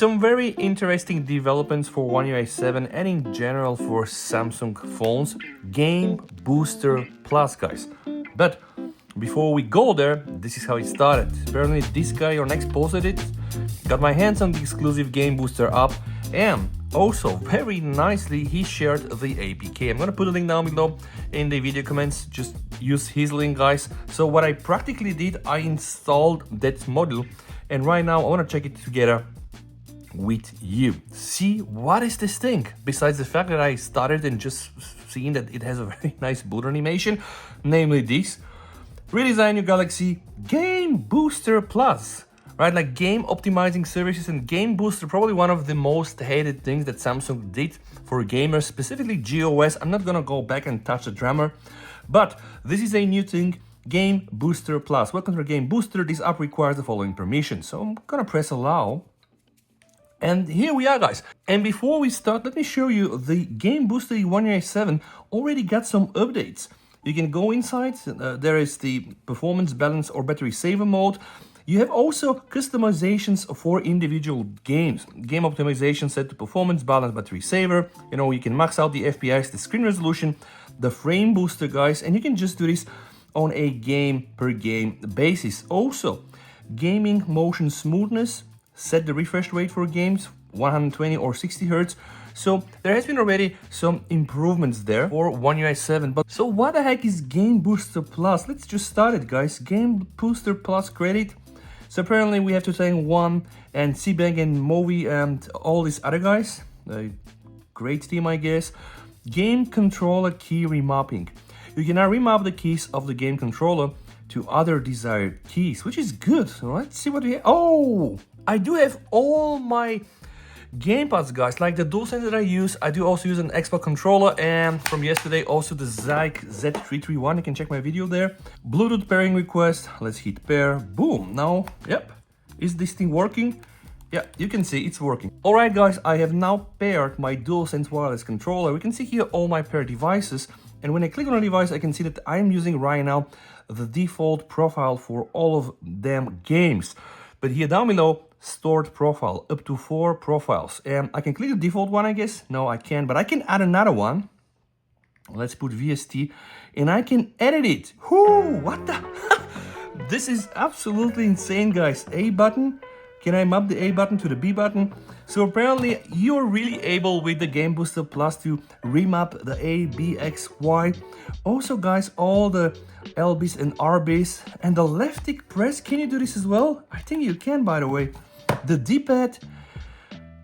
Some very interesting developments for One UI 7 and in general for Samsung phones, Game Booster Plus, guys. But before we go there, this is how it started. Apparently this guy or next posted it, got my hands on the exclusive Game Booster app, and also very nicely he shared the APK. I'm gonna put a link down below in the video comments, just use his link, guys. So what I practically did, I installed that module, and right now I wanna check it together with you. See what is this thing, besides the fact that I started and just seeing that it has a very nice boot animation, namely this. Redesign your Galaxy Game Booster Plus, right? Like game optimizing services and Game Booster, probably one of the most hated things that Samsung did for gamers, specifically GOS. I'm not gonna go back and touch the drummer, but this is a new thing, Game Booster Plus. Welcome to Game Booster. This app requires the following permission. So I'm gonna press allow. And here we are, guys. And before we start, let me show you the Game Booster One UI 7 already got some updates. You can go inside, there is the performance balance or battery saver mode. You have also customizations for individual games. Game optimization set to performance balance battery saver. You know, you can max out the FPS, the screen resolution, the frame booster, guys, and you can just do this on a game per game basis. Also, gaming motion smoothness, set the refresh rate for games 120 or 60 Hz. So there has been already some improvements there for One UI 7. But so what the heck is Game Booster Plus? Let's just start it, guys. Game Booster Plus credit. So apparently we have to thank One and C-Bank and Movi and all these other guys. A great team, I guess. Game controller key remapping. You can now remap the keys of the game controller to other desired keys, which is good. Let's see what we have. Oh, I do have all my gamepads, guys, like the DualSense that I use. I do also use an Xbox controller, and from yesterday also the Zyke Z331. You can check my video there. Bluetooth pairing request. Let's hit pair. Boom. Now, yep. Is this thing working? Yeah, you can see it's working. All right, guys, I have now paired my DualSense wireless controller. We can see here all my paired devices. And when I click on a device, I can see that I'm using right now the default profile for all of them games. But here down below, stored profile, up to 4 profiles. And I can click the default one, I guess. No, I can't, but I can add another one. Let's put VST, and I can edit it. Whoo, what the? This is absolutely insane, guys. A button. Can I map the A button to the B button? So apparently you're really able with the Game Booster Plus to remap the A, B, X, Y. Also, guys, all the LBs and RBs and the left tick press. Can you do this as well? I think you can, by the way. The D-pad.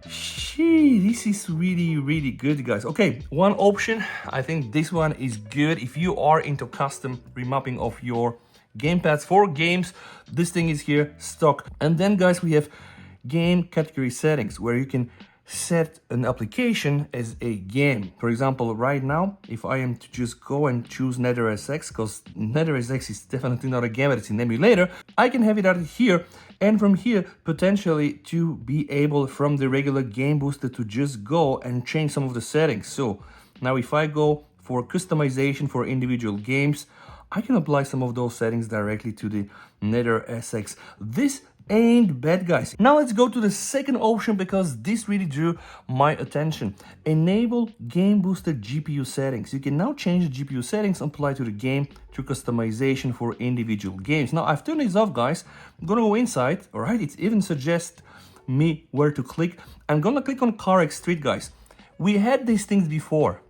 This is really good, guys. Okay, one option. I think this one is good if you are into custom remapping of your gamepads for games. This thing is here stock. And then, guys, we have game category settings, where you can set an application as a game. For example, right now, if I am to just go and choose NetherSX, because NetherSX is definitely not a game, but it's an emulator, I can have it out here, and from here potentially to be able from the regular Game Booster to just go and change some of the settings. So now if I go for customization for individual games, I can apply some of those settings directly to the NetherSX. This ain't bad, guys. Now let's go to the second option, because this really drew my attention. Enable Game Booster GPU settings. You can now change the GPU settings applied to the game through customization for individual games. Now I've turned this off, guys. I'm gonna go inside. All right, it even suggests me where to click. I'm gonna click on CarX Street, guys. We had these things before.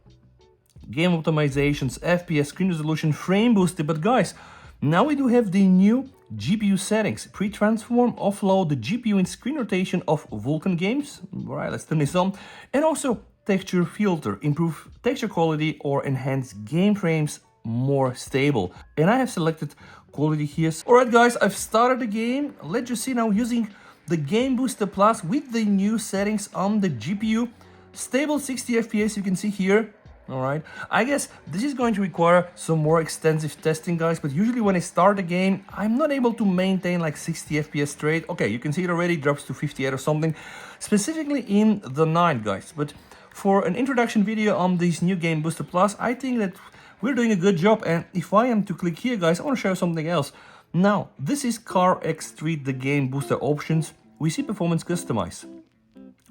Game optimizations, FPS, screen resolution, frame booster, but guys, now we do have the new GPU settings. Pre-transform, offload the GPU in screen rotation of Vulkan games. All right, let's turn this on. And also texture filter, improve texture quality or enhance game frames more stable. And I have selected quality here. All right, guys, I've started the game. Let's just see now using the Game Booster Plus with the new settings on the GPU. Stable 60 FPS, you can see here. All right, I guess this is going to require some more extensive testing, guys, but usually when I start the game, I'm not able to maintain like 60 FPS straight. Okay, you can see it already drops to 58 or something, specifically in the night, guys. But for an introduction video on this new Game Booster Plus, I think that we're doing a good job. And if I am to click here, guys, I want to show you something else. Now, this is CarX Street, the Game Booster options. We see performance customize.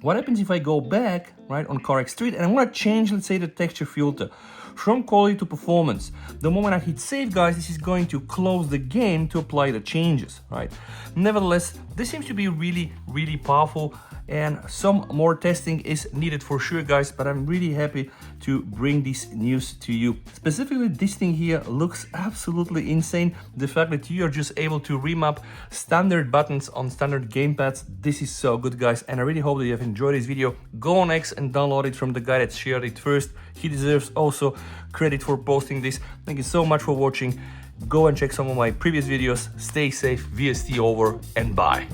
What happens if I go back, right, on Car Street and I want to change, let's say, the texture filter from quality to performance? The moment I hit save, guys, this is going to close the game to apply the changes, right? Nevertheless, this seems to be really, really powerful, and some more testing is needed for sure, guys, but I'm really happy to bring this news to you. Specifically, this thing here looks absolutely insane. The fact that you are just able to remap standard buttons on standard gamepads, this is so good, guys, and I really hope that you have enjoyed this video. Go on X and download it from the guy that shared it first. He deserves also credit for posting this. Thank you so much for watching. Go and check some of my previous videos. Stay safe, VST over, and bye.